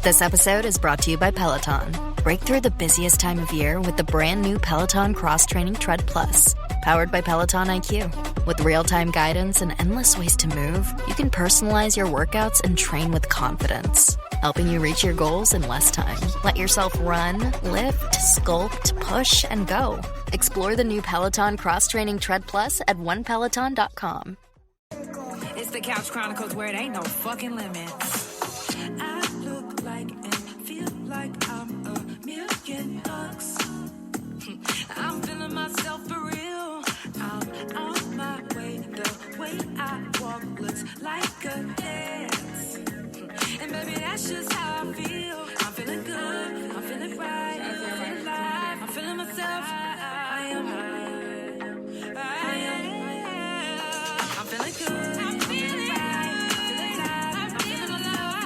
This episode is brought to you by Peloton. Break through the busiest time of year with the brand new Peloton Cross Training Tread Plus. Powered by Peloton IQ. With real-time guidance and endless ways to move, you can personalize your workouts and train with confidence, helping you reach your goals in less time. Let yourself run, lift, sculpt, push, and go. Explore the new Peloton Cross Training Tread Plus at onepeloton.com. It's the Couch Chronicles where it ain't no fucking limits. I look like and feel like I'm $1,000,000. I'm feeling myself for real. I'm on my way. The way I walk looks like a dance. And baby, that's just how I feel. I'm feeling good. I'm feeling right. I'm feeling alive. I'm feeling myself. I am. I'm feeling good. I'm feeling right. I'm feeling alive. I'm feeling alive.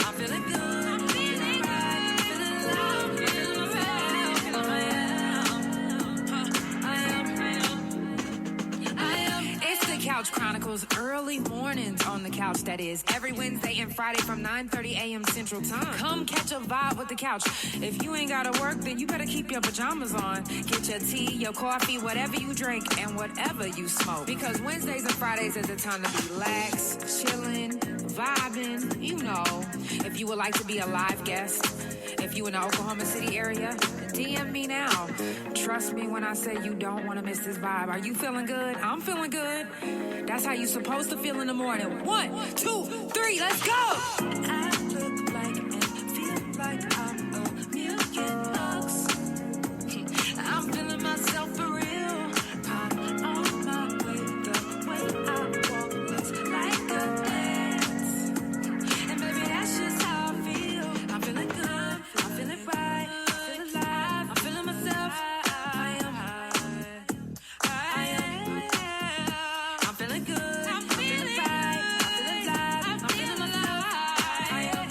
I'm feeling good. I'm feeling right. I'm feeling alive. I'm feeling myself. I am. It's the Couch Chronicles, early mornings on the couch, that is. Every Wednesday and Friday from 9:30 a.m. Central Time. Come catch a vibe with the couch. If you ain't gotta work, then you better keep your pajamas on. Get your tea, your coffee, whatever you drink, and whatever you smoke. Because Wednesdays and Fridays is the time to be lax, chilling, vibing, you know. If you would like to be a live guest, if you in the Oklahoma City area, DM me now. Trust me when I say you don't want to miss this vibe. Are you feeling good? I'm feeling good. That's how you supposed to feel in the morning. 1, 2, 3, let's go! I look like and feel like I'm $1,000,000. I'm feeling myself for real. I'm on my way. The way I walk looks like a dance. And baby, that's just how I feel. I'm feeling good. I'm feeling right. I'm feeling alive. I'm feeling myself. I am. I'm feeling good. I'm feeling right. I'm feeling alive. I'm feeling myself. I am.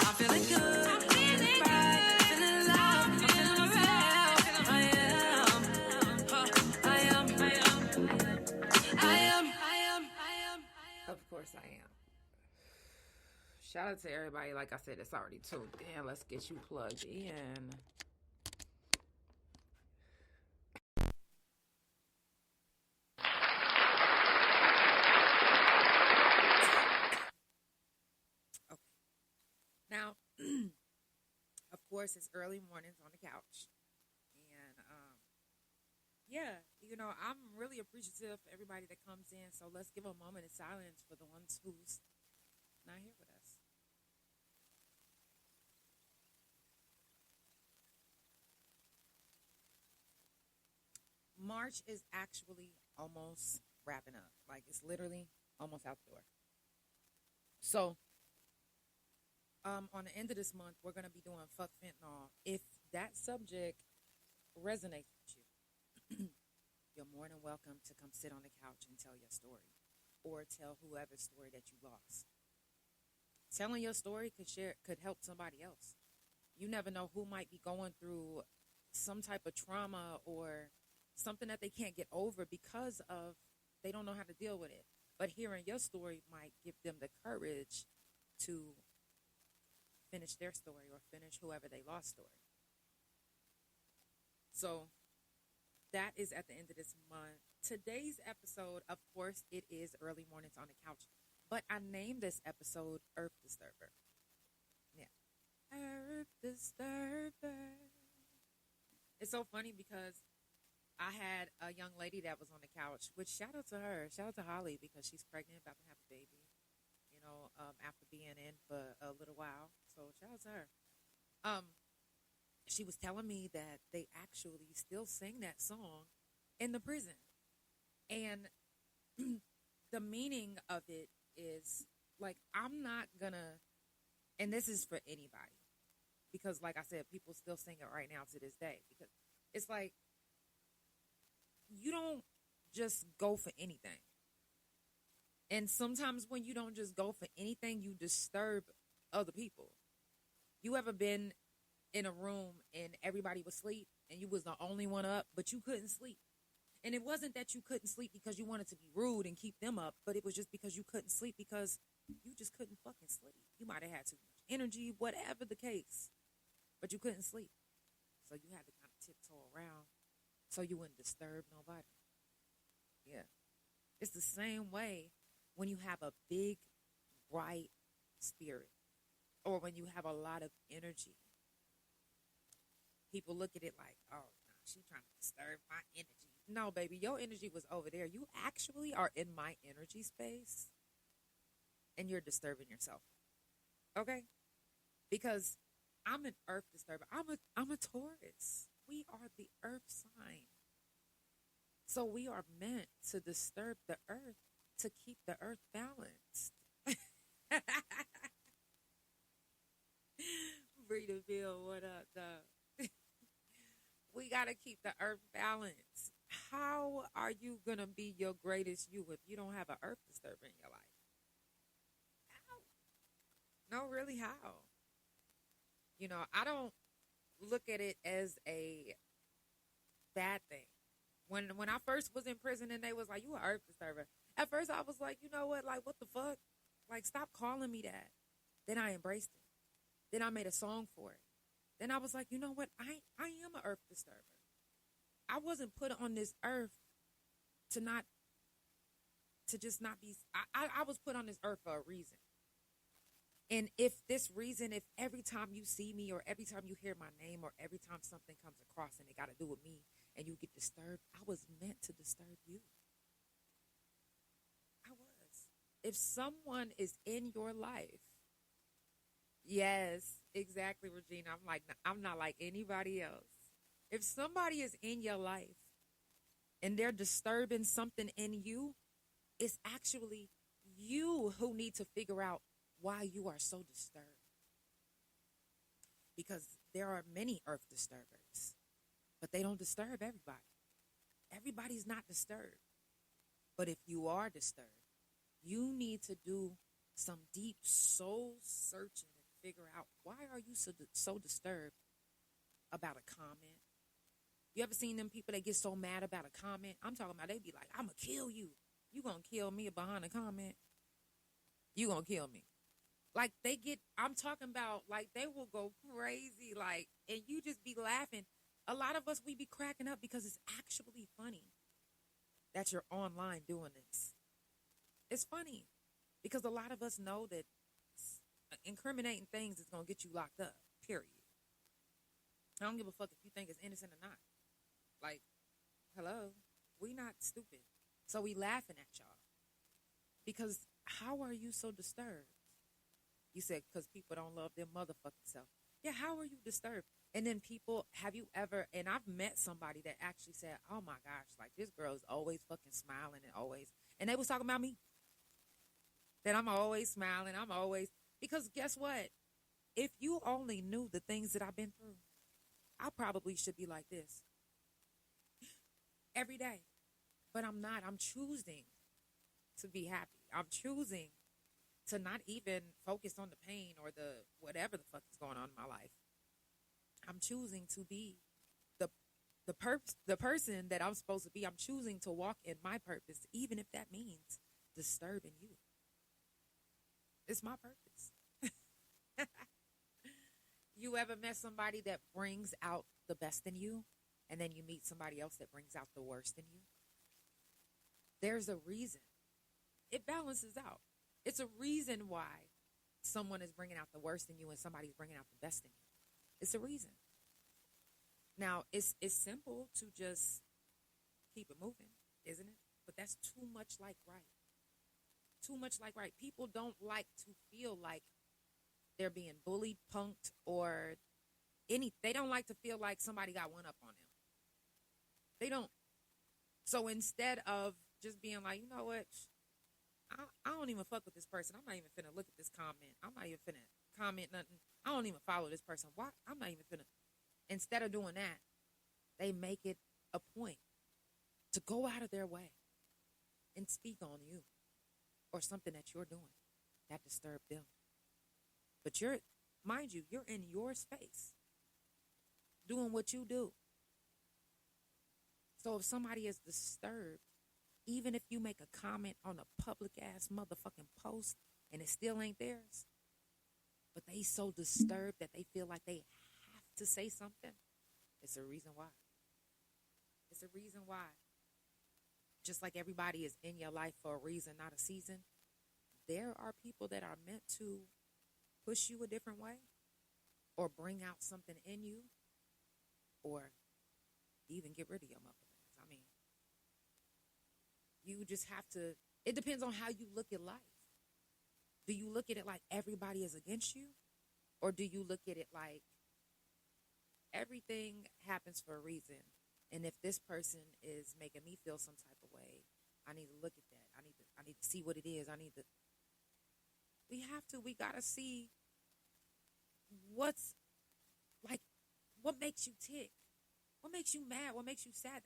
I'm feeling good. I'm feeling right. I'm feeling alive. I'm feeling myself. I am. Of course I am. Shout out to everybody. Like I said, it's already tuned in. Let's get you plugged in. Okay. Now, of course, it's early mornings on the couch. And, yeah, you know, I'm really appreciative for everybody that comes in. So let's give a moment of silence for the ones who's not here with us. March is actually almost wrapping up. Like, it's literally almost out the door. So, on the end of this month, we're going to be doing Fuck Fentanyl. If that subject resonates with you, you're more than welcome to come sit on the couch and tell your story, or tell whoever's story that you lost. Telling your story could help somebody else. You never know who might be going through some type of trauma or something that they can't get over because of they don't know how to deal with it. But hearing your story might give them the courage to finish their story or finish whoever they lost story. So that is at the end of this month. Today's episode, of course, it is Early Mornings on the Couch. But I named this episode Earth Disturber. Yeah. Earth Disturber. It's so funny because I had a young lady that was on the couch, which shout out to her. Shout out to Holly because she's pregnant, about to have a baby, you know, after being in for a little while. So shout out to her. She was telling me that they actually still sing that song in the prison. And the meaning of it is, like, I'm not gonna, and this is for anybody, because like I said, people still sing it right now to this day, because it's like, you don't just go for anything. And sometimes when you don't just go for anything, you disturb other people. You ever been in a room and everybody was asleep and you was the only one up, but you couldn't sleep? And it wasn't that you couldn't sleep because you wanted to be rude and keep them up, but it was just because you couldn't sleep because you just couldn't fucking sleep. You might have had too much energy, whatever the case, but you couldn't sleep. So you had to kind of tiptoe around so you wouldn't disturb nobody. Yeah. It's the same way when you have a big, bright spirit or when you have a lot of energy. People look at it like, oh, no, she's trying to disturb my energy. No, baby, your energy was over there. You actually are in my energy space and you're disturbing yourself. Okay? Because I'm an earth disturber. I'm a Taurus. We are the earth sign. So we are meant to disturb the earth to keep the earth balanced. Breeder Bill, what up, dog? We got to keep the earth balanced. How are you going to be your greatest you if you don't have an earth disturber in your life? How? No, really, how? You know, I don't look at it as a bad thing. When I first was in prison and they was like, you an earth disturber. At first I was like, you know what? Like, what the fuck? Like, stop calling me that. Then I embraced it. Then I made a song for it. Then I was like, you know what? I am an earth disturber. I wasn't put on this earth to just not be. I was put on this earth for a reason. And if every time you see me or every time you hear my name or every time something comes across and it got to do with me and you get disturbed, I was meant to disturb you. I was. If someone is in your life, yes, exactly, Regina. I'm not like anybody else. If somebody is in your life and they're disturbing something in you, it's actually you who need to figure out why you are so disturbed. Because there are many earth disturbers, but they don't disturb everybody. Everybody's not disturbed. But if you are disturbed, you need to do some deep soul searching and figure out why are you so disturbed about a comment. You ever seen them people that get so mad about a comment? I'm talking about they be like, I'm going to kill you. You going to kill me behind a comment? You going to kill me. Like I'm talking about like they will go crazy like, and you just be laughing. A lot of us, we be cracking up because it's actually funny that you're online doing this. It's funny because a lot of us know that incriminating things is going to get you locked up, period. I don't give a fuck if you think it's innocent or not. Like, hello, we not stupid. So we laughing at y'all. Because how are you so disturbed? You said, because people don't love their motherfucking self. Yeah, how are you disturbed? And then people, have you ever, and I've met somebody that actually said, oh my gosh, like this girl is always fucking smiling and they was talking about me. That I'm always smiling, because guess what? If you only knew the things that I've been through, I probably should be like this every day. But I'm not. I'm choosing to be happy. I'm choosing to not even focus on the pain or the whatever the fuck is going on in my life. I'm choosing to be the person that I'm supposed to be. I'm choosing to walk in my purpose, even if that means disturbing you. It's my purpose. You ever met somebody that brings out the best in you, and then you meet somebody else that brings out the worst in you? There's a reason. It balances out. It's a reason why someone is bringing out the worst in you and somebody's bringing out the best in you. It's a reason. Now, it's simple to just keep it moving, isn't it? But that's too much like right. Too much like right. People don't like to feel like they're being bullied, punked, or they don't like to feel like somebody got one up on them. They don't. So instead of just being like, you know what, I don't even fuck with this person. I'm not even finna look at this comment. I'm not even finna comment nothing. I don't even follow this person. Why? I'm not even finna. Instead of doing that, they make it a point to go out of their way and speak on you or something that you're doing that disturbed them. But mind you, you're in your space doing what you do. So if somebody is disturbed, even if you make a comment on a public ass motherfucking post and it still ain't theirs, but they so disturbed that they feel like they have to say something, it's a reason why. It's a reason why. Just like everybody is in your life for a reason, not a season, there are people that are meant to push you a different way or bring out something in you or even get rid of your motherfuckers. I mean, you just have to, it depends on how you look at life. Do you look at it like everybody is against you? Or do you look at it like everything happens for a reason? And if this person is making me feel some type of way, I need to look at that. I need to see what it is. We gotta see what makes you tick, what makes you mad, what makes you sad.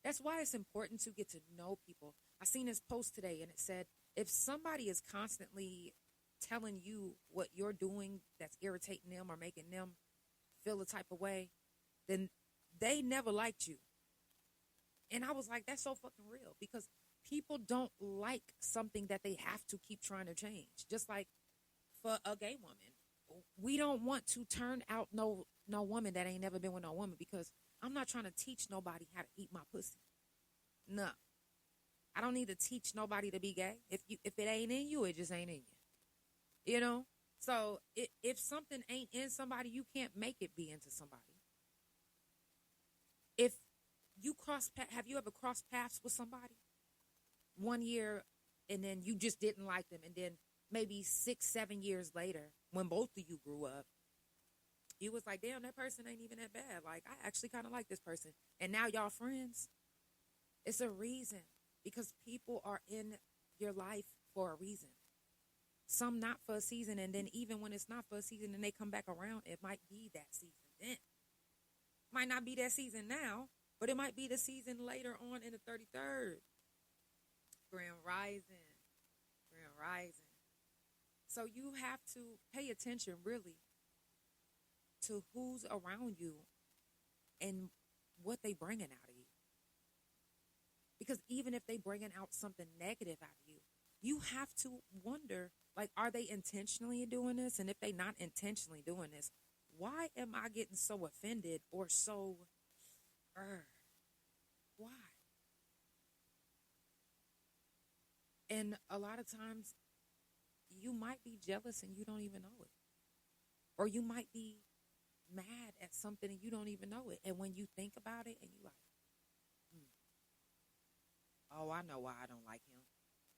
That's why it's important to get to know people. I seen this post today and it said, if somebody is constantly telling you what you're doing that's irritating them or making them feel a type of way, then they never liked you. And I was like, that's so fucking real, because people don't like something that they have to keep trying to change. Just like for a gay woman, we don't want to turn out no woman that ain't never been with no woman, because I'm not trying to teach nobody how to eat my pussy. No. I don't need to teach nobody to be gay. If it ain't in you, it just ain't in you. You know? So if something ain't in somebody, you can't make it be into somebody. If you have you ever crossed paths with somebody 1 year and then you just didn't like them, and then maybe 6-7 years later, when both of you grew up, you was like, damn, that person ain't even that bad. Like, I actually kind of like this person. And now y'all friends. It's a reason, because people are in your life for a reason. Some not for a season, and then even when it's not for a season and they come back around, it might be that season then. Might not be that season now, but it might be the season later on in the 33rd. Grand Rising. So you have to pay attention, really, to who's around you and what they bringing out of you. Because even if they bringing out something negative out of you, you have to wonder, like, are they intentionally doing this? And if they not intentionally doing this, why am I getting so offended or so, why? And a lot of times you might be jealous and you don't even know it. Or you might be mad at something and you don't even know it. And when you think about it and you like, oh, I know why I don't like him.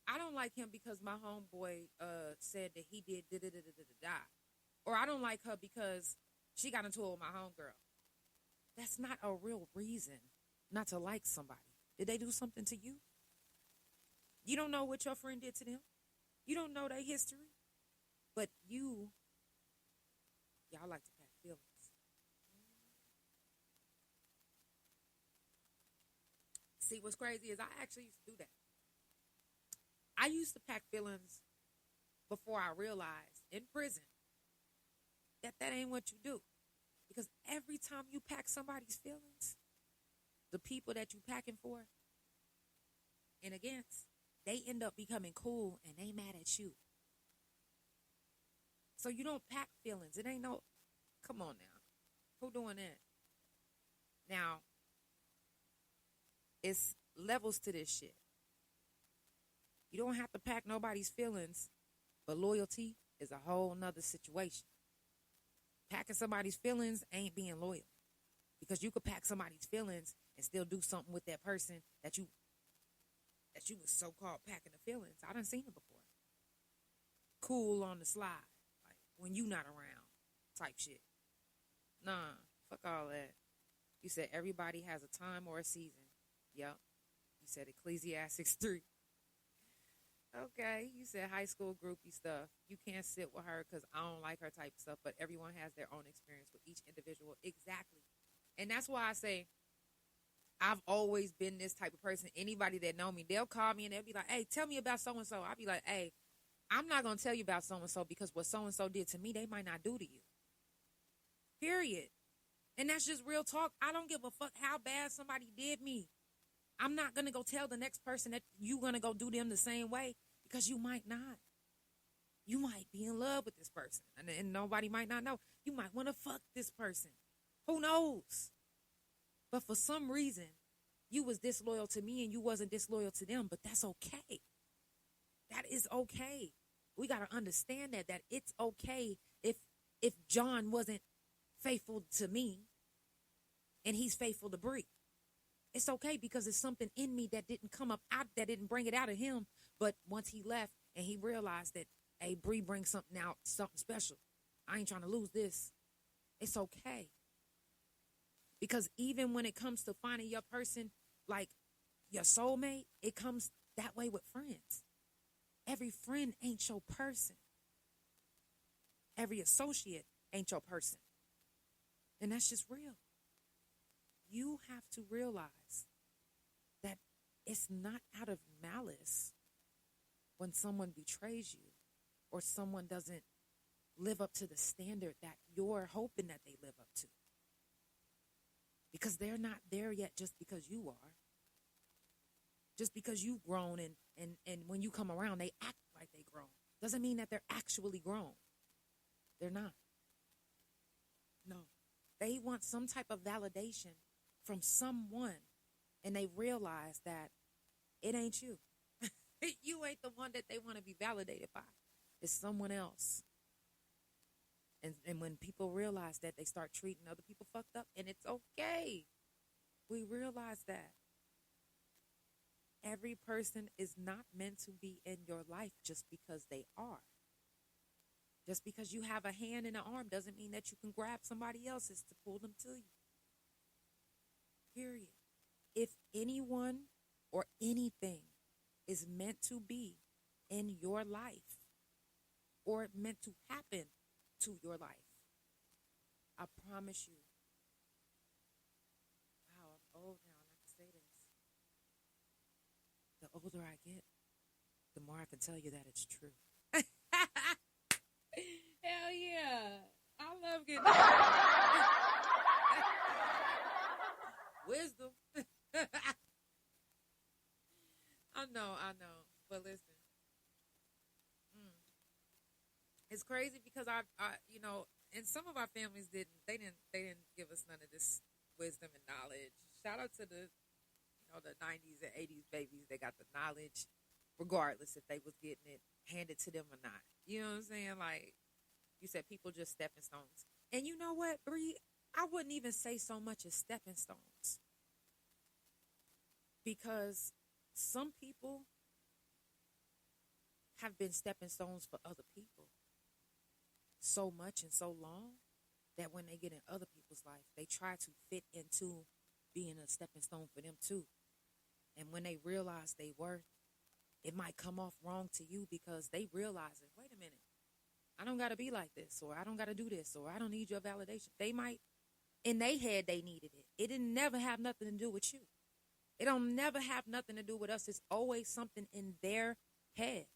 I don't like him because my homeboy said that he did da-da-da-da-da-da. Or I don't like her because she got into it with my homegirl. That's not a real reason not to like somebody. Did they do something to you? You don't know what your friend did to them. You don't know their history. But y'all like to pack feelings. See, what's crazy is I actually used to do that. I used to pack feelings before I realized in prison that ain't what you do. Because every time you pack somebody's feelings, the people that you packing for and against, they end up becoming cool and they mad at you. So you don't pack feelings. It ain't no, come on now. Who doing that? Now, it's levels to this shit. You don't have to pack nobody's feelings, but loyalty is a whole nother situation. Packing somebody's feelings ain't being loyal, because you could pack somebody's feelings and still do something with that person that you was so-called packing the feelings. I done seen it before. Cool on the slide, like when you not around type shit. Nah, fuck all that. You said everybody has a time or a season. Yep. You said Ecclesiastes 3. Okay. You said high school groupie stuff. You can't sit with her because I don't like her type of stuff, but everyone has their own experience with each individual. Exactly. And that's why I say I've always been this type of person. Anybody that know me, they'll call me and they'll be like, hey, tell me about so-and-so. I'll be like, hey, I'm not going to tell you about so-and-so because what so-and-so did to me, they might not do to you. Period. And that's just real talk. I don't give a fuck how bad somebody did me. I'm not going to go tell the next person that you're going to go do them the same way, because you might not. You might be in love with this person, and nobody might not know. You might want to fuck this person. Who knows? But for some reason, you was disloyal to me and you wasn't disloyal to them, but that's okay. That is okay. We got to understand that it's okay if John wasn't faithful to me and he's faithful to Bree. It's okay, because it's something in me that didn't come up out, that didn't bring it out of him. But once he left and he realized that, hey, Bree brings something out, something special. I ain't trying to lose this. It's okay. Because even when it comes to finding your person, like your soulmate, it comes that way with friends. Every friend ain't your person. Every associate ain't your person. And that's just real. You have to realize that it's not out of malice when someone betrays you or someone doesn't live up to the standard that you're hoping that they live up to. Because they're not there yet just because you are. Just because you've grown and when you come around, they act like they grown. Doesn't mean that they're actually grown. They're not. No. They want some type of validation from someone, and they realize that it ain't you. You ain't the one that they want to be validated by. It's someone else. And when people realize that, they start treating other people fucked up, and it's okay. We realize that. Every person is not meant to be in your life just because they are. Just because you have a hand and an arm doesn't mean that you can grab somebody else's to pull them to you. Period. If anyone or anything is meant to be in your life or meant to happen to your life, I promise you. Wow, I'm old now and I can say this. The older I get, the more I can tell you that it's true. Hell yeah. I love getting wisdom. I know. But listen. It's crazy because I and some of our families didn't give us none of this wisdom and knowledge. Shout out to the 90s and 80s babies. They got the knowledge regardless if they was getting it handed to them or not. You know what I'm saying? Like you said, people just stepping stones. And you know what, Bree? I wouldn't even say so much as stepping stones. Because some people have been stepping stones for other people so much and so long that when they get in other people's life, they try to fit into being a stepping stone for them too. And when they realize they worth, it might come off wrong to you because they realize it. Wait a minute. I don't got to be like this, or I don't got to do this, or I don't need your validation. They might, in their head, they needed it. It didn't never have nothing to do with you. It don't never have nothing to do with us. It's always something in their head.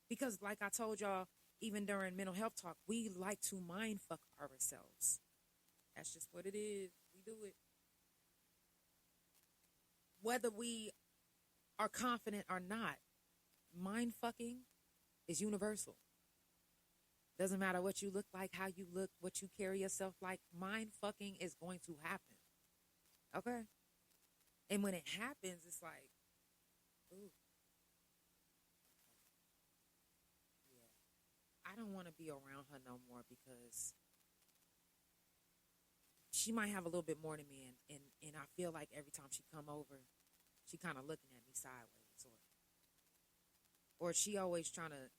Because like I told y'all, even during mental health talk, we like to mind fuck ourselves. That's just what it is. We do it. Whether we are confident or not, mind fucking is universal. Doesn't matter what you look like, how you look, what you carry yourself like. Mind fucking is going to happen. Okay? And when it happens, it's like, ooh. Yeah. I don't want to be around her no more because she might have a little bit more than me. And I feel like every time she come over, she kind of looking at me sideways. Or he always trying to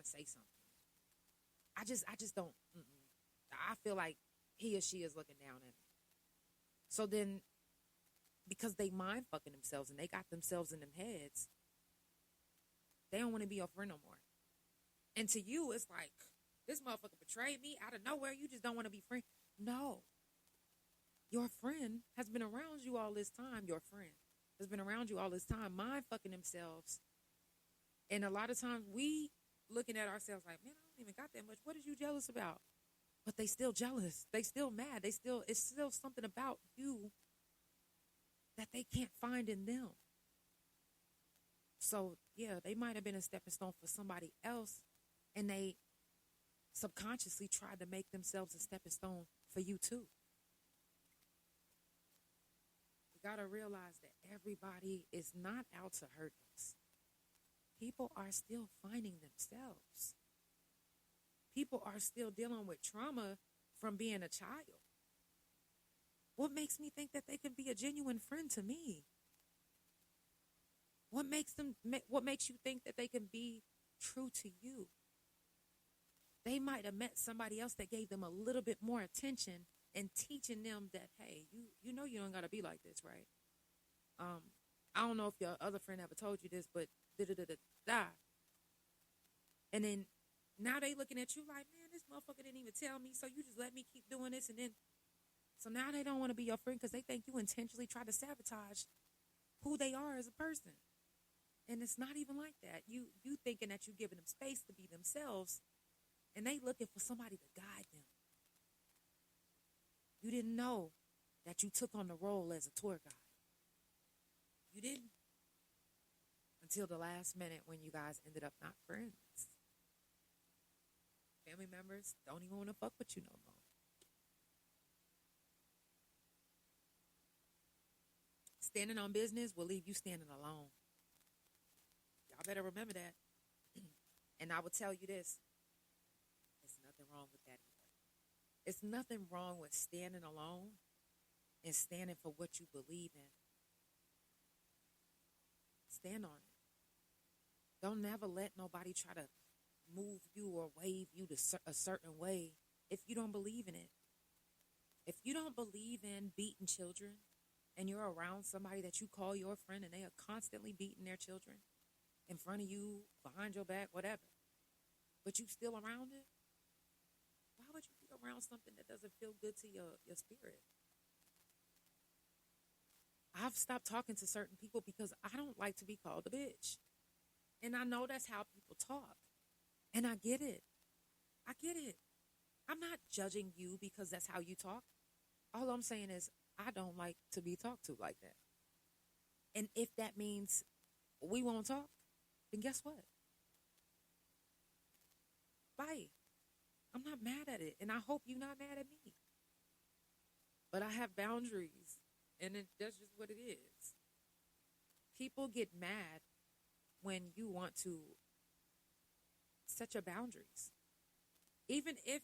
say something. I just don't. I feel like he or she is looking down at me. So then, because they mind fucking themselves and they got themselves in them heads, they don't want to be your friend no more. And to you, it's like, this motherfucker betrayed me out of nowhere. You just don't want to be friends. No. Your friend has been around you all this time. Your friend has been around you all this time, mind fucking themselves. And a lot of times we looking at ourselves like, man, I don't even got that much. What are you jealous about? But they still jealous. They still mad. It's still something about you that they can't find in them. So, yeah, they might have been a stepping stone for somebody else, and they subconsciously tried to make themselves a stepping stone for you too. We got to realize that everybody is not out to hurt us. People are still finding themselves. People are still dealing with trauma from being a child. What makes me think that they can be a genuine friend to me? What makes you think that they can be true to you? They might have met somebody else that gave them a little bit more attention and teaching them that, hey, you know you don't got to be like this, right? I don't know if your other friend ever told you this, but da-da-da-da-da. And then now they looking at you like, man, this motherfucker didn't even tell me, so you just let me keep doing this. And then, so now they don't want to be your friend because they think you intentionally try to sabotage who they are as a person. And it's not even like that. You thinking that you're giving them space to be themselves, and they looking for somebody to guide them. You didn't know that you took on the role as a tour guide. You didn't. Until the last minute when you guys ended up not friends. Family members don't even want to fuck with you no more. Standing on business will leave you standing alone. Y'all better remember that. And I will tell you this. There's nothing wrong with that either. It's nothing wrong with standing alone and standing for what you believe in. Stand on it. Don't never let nobody try to move you or wave you to a certain way if you don't believe in it. If you don't believe in beating children and you're around somebody that you call your friend and they are constantly beating their children in front of you, behind your back, whatever, but you still around it, why would you be around something that doesn't feel good to your spirit? I've stopped talking to certain people because I don't like to be called a bitch. And I know that's how people talk. And I get it. I get it. I'm not judging you because that's how you talk. All I'm saying is I don't like to be talked to like that. And if that means we won't talk, then guess what? Bye. I'm not mad at it. And I hope you're not mad at me. But I have boundaries. And that's just what it is. People get mad when you want to set your boundaries. Even if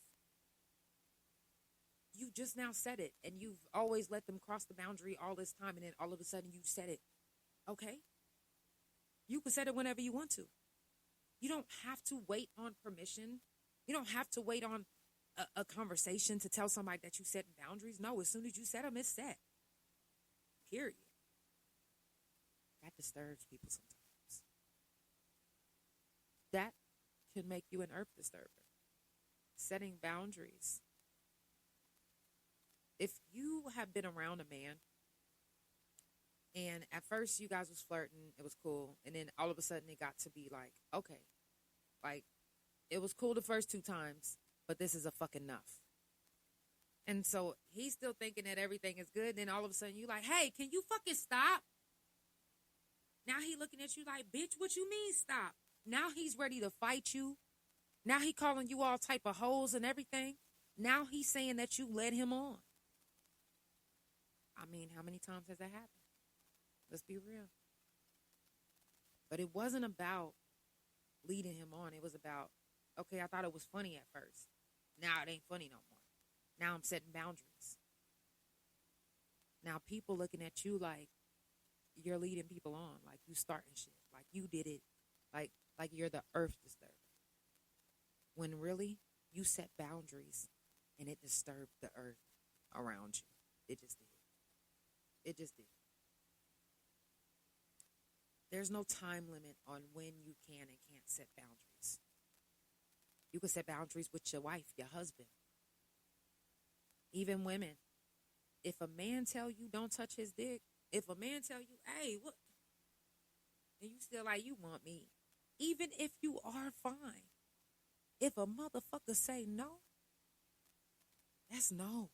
you just now said it and you've always let them cross the boundary all this time and then all of a sudden you said it. Okay? You can set it whenever you want to. You don't have to wait on permission. You don't have to wait on a conversation to tell somebody that you set boundaries. No, as soon as you set them, it's set. Period. That disturbs people sometimes. That can make you an earth disturber. Setting boundaries. If you have been around a man and at first you guys was flirting, it was cool, and then all of a sudden it got to be like, okay, like it was cool the first 2 times, but this is a fucking enough. And so he's still thinking that everything is good. Then all of a sudden you like, hey, can you fucking stop? Now he looking at you like, bitch, what you mean stop? Now he's ready to fight you. Now he calling you all type of hoes and everything. Now he's saying that you led him on. I mean, how many times has that happened? Let's be real. But it wasn't about leading him on. It was about, okay, I thought it was funny at first. Now it ain't funny no more. Now I'm setting boundaries. Now people looking at you like you're leading people on, like you starting shit, like you did it, like you're the earth disturber. When really you set boundaries and it disturbed the earth around you. It just did. It just did. There's no time limit on when you can and can't set boundaries. You can set boundaries with your wife, your husband. Even women. If a man tell you don't touch his dick, if a man tell you, hey, what? And you still like, you want me. Even if you are fine. If a motherfucker say no, that's no.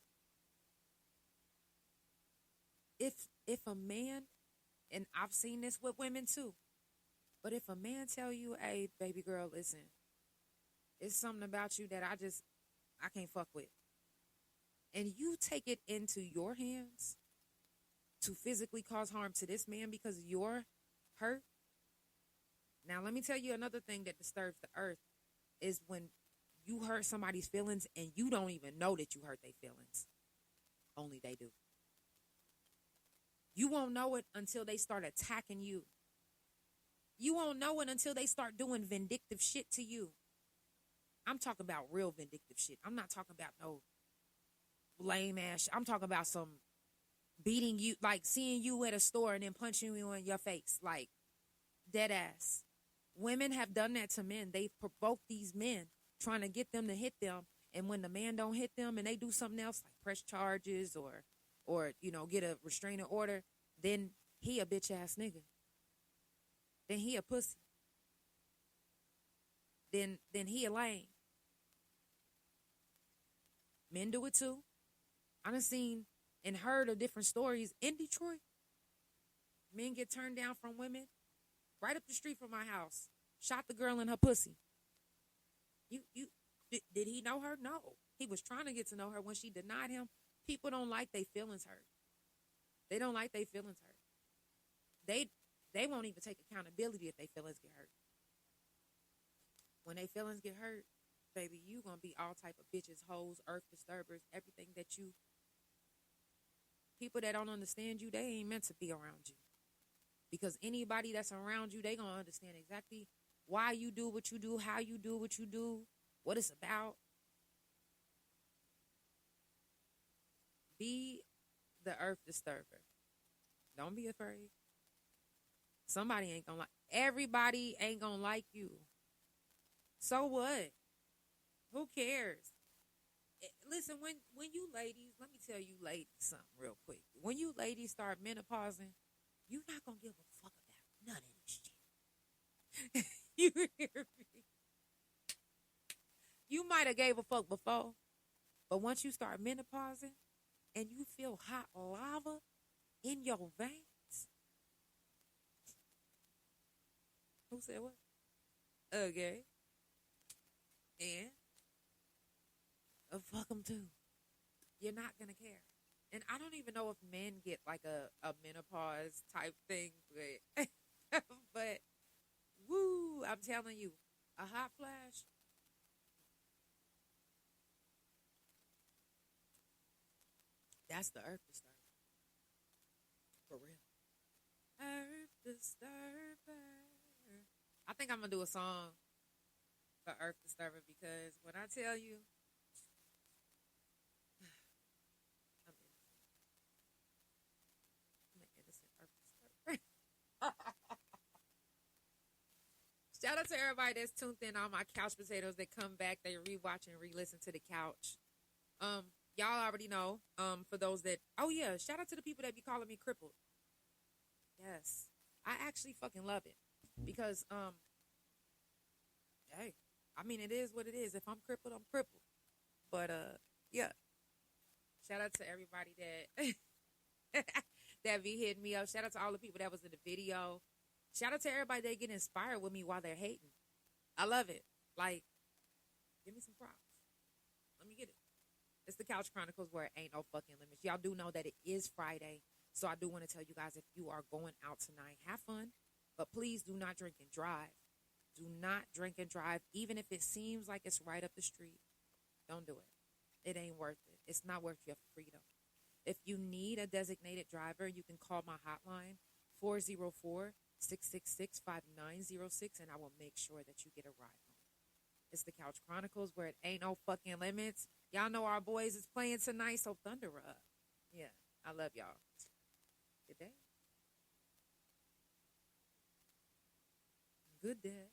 If if a man, and I've seen this with women too, but if a man tell you, hey, baby girl, listen, it's something about you that I can't fuck with, and you take it into your hands to physically cause harm to this man because you're hurt. Now, let me tell you another thing that disturbs the earth is when you hurt somebody's feelings and you don't even know that you hurt their feelings. Only they do. You won't know it until they start attacking you. You won't know it until they start doing vindictive shit to you. I'm talking about real vindictive shit. I'm not talking about no lame ass. I'm talking about some beating you, like seeing you at a store and then punching you in your face, like dead ass. Women have done that to men. They've provoked these men, trying to get them to hit them. And when the man don't hit them and they do something else, like press charges or get a restraining order, then he a bitch ass nigga. Then he a pussy. Then he a lame. Men do it too. I done seen and heard of different stories in Detroit. Men get turned down from women right up the street from my house. Shot the girl in her pussy. Did he know her? No. He was trying to get to know her. When she denied him, people don't like their feelings hurt. They don't like their feelings hurt. They won't even take accountability if their feelings get hurt. When their feelings get hurt, baby, you gonna be all type of bitches, hoes, earth disturbers, everything that you. People that don't understand you, they ain't meant to be around you. Because anybody that's around you, they gonna understand exactly why you do what you do, how you do what you do, what it's about. Be the earth disturber. Don't be afraid. Somebody ain't gonna like. Everybody ain't gonna like you. So what? Who cares? Listen, when you ladies, let me tell you ladies something real quick. When you ladies start menopausing, you're not gonna give a fuck about none of this shit. You hear me? You might have gave a fuck before, but once you start menopausing and you feel hot lava in your veins. Who said what? Okay. And fuck them too. You're not gonna care. And I don't even know if men get like a menopause type thing, but but woo, I'm telling you, a hot flash. That's the earth disturber. For real. Earth disturber. I think I'm gonna do a song for earth disturber because when I tell you, I'm an innocent earth disturber. Shout out to everybody that's tuned in on my couch potatoes that come back, they rewatch and re-listen to the couch. Y'all already know. For those that, oh yeah, shout out to the people that be calling me crippled. Yes, I actually fucking love it because hey, I mean it is what it is. If I'm crippled, I'm crippled. But yeah, shout out to everybody that that be hitting me up. Shout out to all the people that was in the video. Shout out to everybody that get inspired with me while they're hating. I love it. Like, give me some props. Let me get it. It's the Couch Chronicles where it ain't no fucking limits. Y'all do know that it is Friday. So I do want to tell you guys, if you are going out tonight, have fun. But please do not drink and drive. Do not drink and drive, even if it seems like it's right up the street. Don't do it. It ain't worth it. It's not worth your freedom. If you need a designated driver, you can call my hotline, 404-666-5906, and I will make sure that you get a ride home. It's the Couch Chronicles where it ain't no fucking limits. Y'all know our boys is playing tonight, so thunder up. Yeah, I love y'all. Good day. Good day.